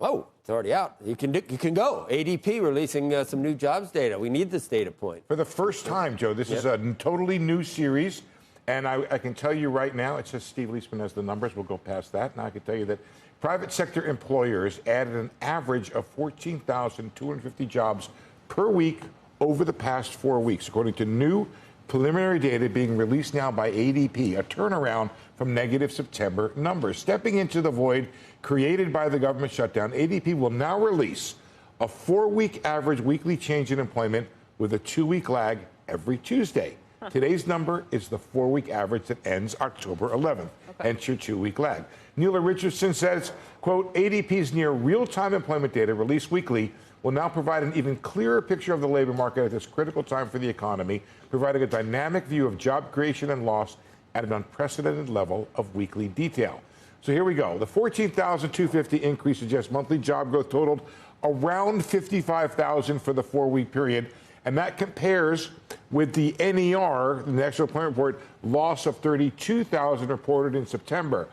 Oh, it's already out. You can go. ADP releasing some new jobs data. We need this data point. For the first time, Joe, this is a totally new series. And I can tell you right now, it says Steve Leisman has the numbers. We'll go past that. Now I can tell you that private sector employers added an average of 14,250 jobs per week over the past 4 weeks, according to new preliminary data being released now by ADP, a turnaround from negative September numbers. Stepping into the void created by the government shutdown, ADP will now release a 4-week average weekly change in employment with a 2-week lag every Tuesday. Today's number is the 4-week average that ends October 11th, hence your 2-week lag. Neela Richardson says, quote, ADP's near real-time employment data released weekly will now provide an even clearer picture of the labor market at this critical time for the economy, providing a dynamic view of job creation and loss at an unprecedented level of weekly detail. So here we go. The 14,250 increase suggests monthly job growth totaled around 55,000 for the 4-week period. And that compares with the NER, the National Employment Report, loss of 32,000 reported in September.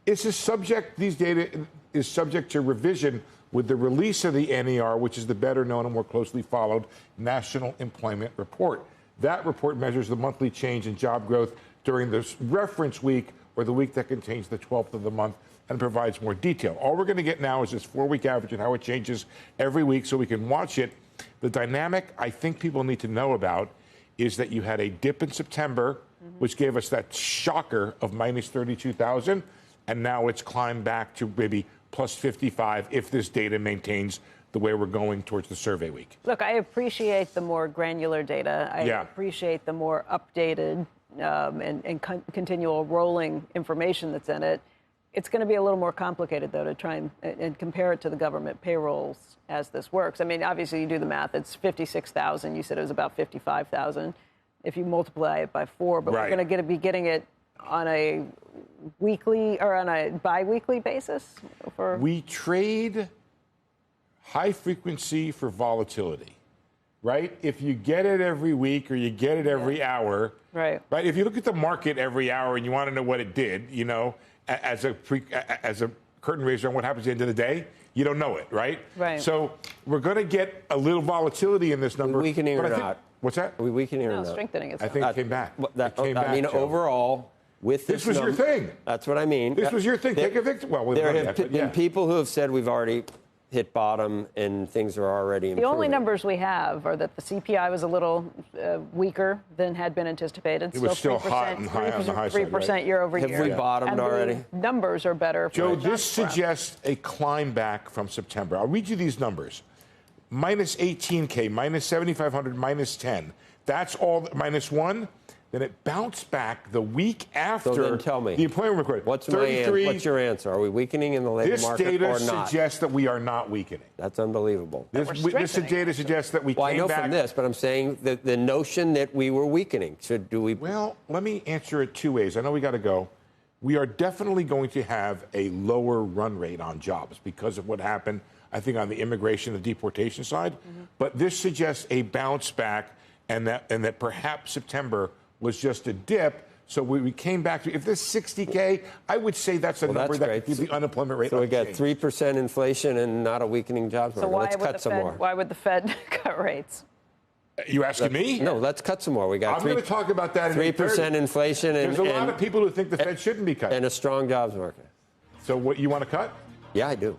These data is subject to revision with the release of the NER, which is the better known and more closely followed National Employment Report. That report measures the monthly change in job growth during this reference week, or the week that contains the 12th of the month, and provides more detail. All we're going to get now is this 4-week average and how it changes every week so we can watch it. The dynamic I think people need to know about is that you had a dip in September, which gave us that shocker of minus 32,000, and now it's climbed back to maybe plus 55 if this data maintains the way we're going towards the survey week. Look, I appreciate the more granular data. I appreciate the more updated and continual rolling information that's in it. It's going to be a little more complicated, though, to try and compare it to the government payrolls as this works. I mean, obviously, you do the math. It's 56,000. You said it was about 55,000 if you multiply it by 4. But we're going to be getting it on a weekly or on a biweekly basis? We trade high frequency for volatility, right? If you get it every week or you get it every hour, right? If you look at the market every hour and you want to know what it did, you know, as a curtain raiser on what happens at the end of the day, you don't know it, right? So we're going to get a little volatility in this number. Weakening or not? What's that? Are we weakening or not? Strengthening. I think it came back. I mean, overall, with this was your thing. That's what I mean. This was your thing. Take a victory. Well, there have been people who have said we've already hit bottom and things are already improving. The only numbers we have are that the CPI was a little weaker than had been anticipated. It was still hot and high on the high side, 3% year over year. Have we bottomed already? Numbers are better. Joe, this suggests a climb back from September. I'll read you these numbers. Minus 18K, minus 7,500, minus 10. That's all, minus 1. Then it bounced back the week after. So then tell me, the employment report. What's your answer? Are we weakening in the labor market or not? This data suggests that we are not weakening. That's unbelievable. This data suggests that we came back. Well, I know from this, but I'm saying the notion that we were weakening. Do we? Well, let me answer it two ways. I know we got to go. We are definitely going to have a lower run rate on jobs because of what happened, I think, on the immigration and deportation side. But this suggests a bounce back, and that perhaps September was just a dip. So we came back to, if this 60K, I would say that's a number that keeps the unemployment rate. So we got 3% inflation and not a weakening jobs market. So let's cut some more. Why would the Fed cut rates? You asking me? No, let's cut some more. We got I'm going to talk about that in 3% inflation. There's a lot of people who think the Fed shouldn't be cut. And a strong jobs market. So what, you want to cut? Yeah, I do.